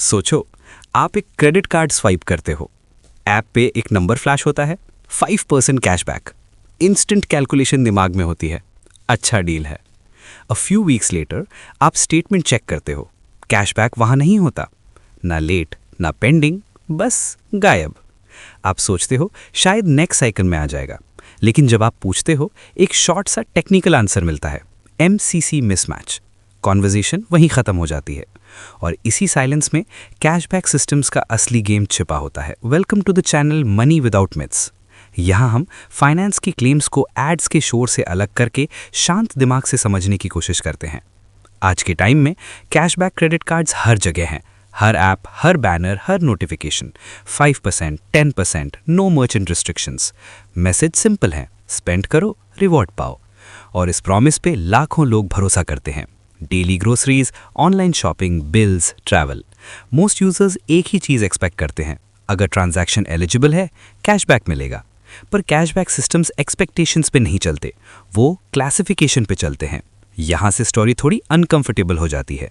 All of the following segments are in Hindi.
सोचो, आप एक क्रेडिट कार्ड स्वाइप करते हो। ऐप पे एक नंबर फ्लैश होता है, 5% कैशबैक। इंस्टेंट कैलकुलेशन दिमाग में होती है, अच्छा डील है। अ फ्यू वीक्स लेटर आप स्टेटमेंट चेक करते हो, कैशबैक वहां नहीं होता, ना लेट ना पेंडिंग, बस गायब। आप सोचते हो शायद नेक्स्ट साइकिल में आ जाएगा, लेकिन जब आप पूछते हो एक शॉर्ट सा टेक्निकल आंसर मिलता है, MCC मिसमैच। कॉन्वर्जेशन वहीं खत्म हो जाती है और इसी साइलेंस में कैशबैक सिस्टम्स का असली गेम छिपा होता है। Welcome to the channel money without myths. यहाँ हम फाइनेंस की क्लेम्स को एड्स के शोर से अलग करके शांत दिमाग से समझने की कोशिश करते हैं। आज के टाइम में कैशबैक क्रेडिट कार्ड्स हर जगह हैं, हर ऐप, हर बैनर, हर notification. 5%, 10%, no merchant restrictions. Message simple है, स्पेंड करो, रिवॉर्ड पाओ। और इस प्रॉमिस पे लाखों लोग भरोसा करते हैं। Daily groceries, online shopping, bills, travel. Most users एक ही चीज़ एक्सपेक्ट करते हैं, अगर ट्रांजैक्शन एलिजिबल है कैशबैक मिलेगा। पर कैशबैक सिस्टम्स एक्सपेक्टेशंस पे नहीं चलते, वो क्लासिफिकेशन पे चलते हैं। यहाँ से स्टोरी थोड़ी अनकंफर्टेबल हो जाती है।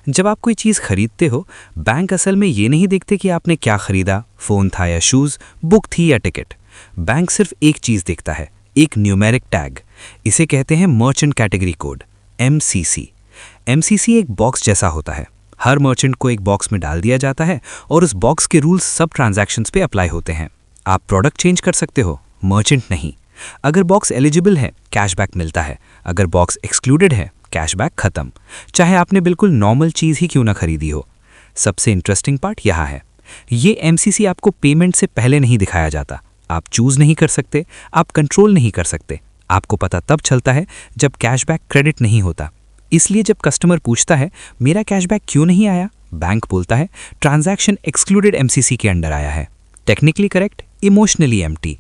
जब आप कोई चीज़ खरीदते हो, बैंक असल में ये नहीं देखते कि आपने क्या खरीदा, फ़ोन था या शूज़, बुक थी या टिकट। बैंक सिर्फ एक चीज़ देखता है, एक न्यूमेरिक टैग। इसे कहते हैं merchant category code, MCC। MCC एक बॉक्स जैसा होता है, हर मर्चेंट को एक बॉक्स में डाल दिया जाता है और उस बॉक्स के रूल्स सब ट्रांजैक्शंस पे अप्लाई होते हैं। आप प्रोडक्ट चेंज कर सकते हो, मर्चेंट नहीं। अगर बॉक्स एलिजिबल है कैशबैक मिलता है, अगर बॉक्स एक्सक्लूडेड है कैशबैक खत्म, चाहे आपने बिल्कुल नॉर्मल चीज़ ही क्यों ना खरीदी हो। सबसे इंटरेस्टिंग पार्ट यहाँ है, ये MCC आपको पेमेंट से पहले नहीं दिखाया जाता। आप चूज़ नहीं कर सकते, आप कंट्रोल नहीं कर सकते। आपको पता तब चलता है जब कैशबैक क्रेडिट नहीं होता। इसलिए जब कस्टमर पूछता है मेरा कैशबैक क्यों नहीं आया, बैंक बोलता है ट्रांजैक्शन एक्सक्लूडेड MCC के अंडर आया है। Technically correct, emotionally empty.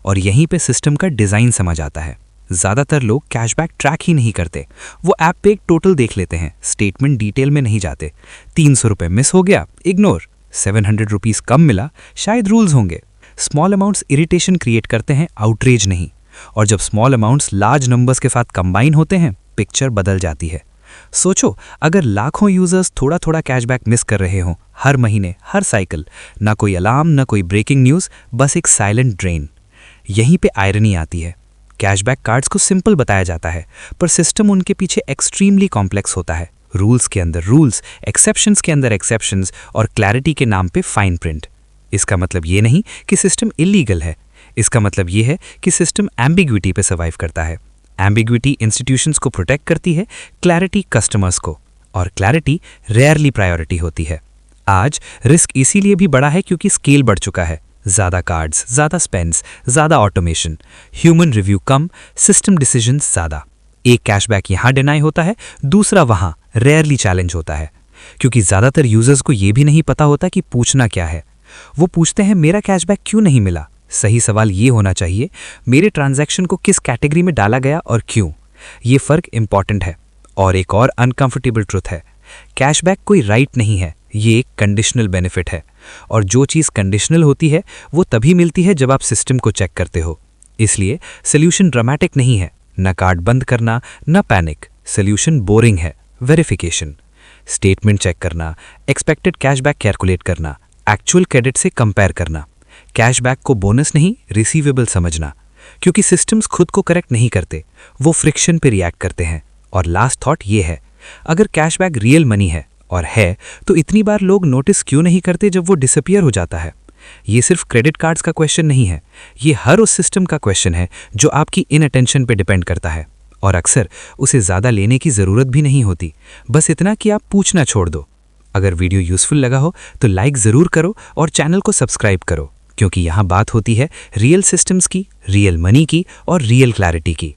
और यहीं पे सिस्टम का डिज़ाइन समझ आता है। ज़्यादातर लोग कैशबैक ट्रैक ही नहीं करते, वो ऐप पे एक टोटल देख लेते हैं, स्टेटमेंट डिटेल में नहीं जाते। 300 रुपये मिस हो गया, इग्नोर। 700 रुपीज़ कम मिला, शायद रूल्स होंगे। स्मॉल अमाउंट्स इरिटेशन क्रिएट करते हैं, आउटरेज नहीं। और जब स्मॉल अमाउंट्स लार्ज नंबर्स के साथ कंबाइन होते हैं, पिक्चर बदल जाती है। सोचो, अगर लाखों यूजर्स थोड़ा थोड़ा कैशबैक मिस कर रहे हों, हर महीने, हर साइकिल, ना कोई अलार्म, ना कोई ब्रेकिंग न्यूज़, बस एक साइलेंट ड्रेन। यहीं पे आयरनी आती है। कैशबैक कार्ड्स को सिंपल बताया जाता है, पर सिस्टम उनके पीछे एक्सट्रीमली कॉम्प्लेक्स होता है। रूल्स के अंदर रूल्स, एक्सेप्शंस के अंदर एक्सेप्शंस और क्लैरिटी के नाम पे फाइन प्रिंट। इसका मतलब ये नहीं कि सिस्टम इलीगल है, इसका मतलब ये है कि सिस्टम एम्बिग्विटी पे सर्वाइव करता है। एम्बिग्विटी इंस्टीट्यूशंस को प्रोटेक्ट करती है, क्लैरिटी कस्टमर्स को, और क्लैरिटी रेयरली प्रायोरिटी होती है। आज रिस्क इसीलिए भी बढ़ा है क्योंकि स्केल बढ़ चुका है। ज़्यादा कार्ड्स, ज़्यादा स्पेंड्स, ज़्यादा ऑटोमेशन, ह्यूमन रिव्यू कम, सिस्टम डिसीजंस ज़्यादा। एक कैशबैक यहाँ डिनाई होता है, दूसरा वहाँ रेयरली चैलेंज होता है। क्योंकि ज़्यादातर यूजर्स को ये भी नहीं पता होता कि पूछना क्या है। वो पूछते हैं मेरा कैशबैक क्यों नहीं मिला। सही सवाल ये होना चाहिए, मेरे ट्रांजैक्शन को किस कैटेगरी में डाला गया और क्यों। ये फ़र्क इंपॉर्टेंट है। और एक और अनकंफर्टेबल ट्रुथ है, कैशबैक कोई राइट नहीं है, ये एक कंडीशनल बेनिफिट है। और जो चीज़ कंडीशनल होती है वो तभी मिलती है जब आप सिस्टम को चेक करते हो। इसलिए सोल्यूशन ड्रामेटिक नहीं है, न कार्ड बंद करना, न पैनिक। सोल्यूशन बोरिंग है, वेरिफिकेशन। स्टेटमेंट चेक करना, एक्सपेक्टेड कैशबैक कैलकुलेट करना, एक्चुअल क्रेडिट से कंपेयर करना। कैशबैक को बोनस नहीं, रिसीवेबल समझना। क्योंकि सिस्टम्स खुद को करेक्ट नहीं करते, वो फ्रिक्शन पे रिएक्ट करते हैं। और लास्ट थॉट ये है, अगर कैशबैक रियल मनी है और है, तो इतनी बार लोग नोटिस क्यों नहीं करते जब वो डिसअपियर हो जाता है। ये सिर्फ क्रेडिट कार्ड्स का क्वेश्चन नहीं है, ये हर उस सिस्टम का क्वेश्चन है जो आपकी इनअटेंशन पे डिपेंड करता है। और अक्सर उसे ज़्यादा लेने की ज़रूरत भी नहीं होती, बस इतना कि आप पूछना छोड़ दो। अगर वीडियो यूज़फुल लगा हो तो लाइक ज़रूर करो और चैनल को सब्सक्राइब करो, क्योंकि यहाँ बात होती है रियल सिस्टम्स की, रियल मनी की और रियल क्लैरिटी की।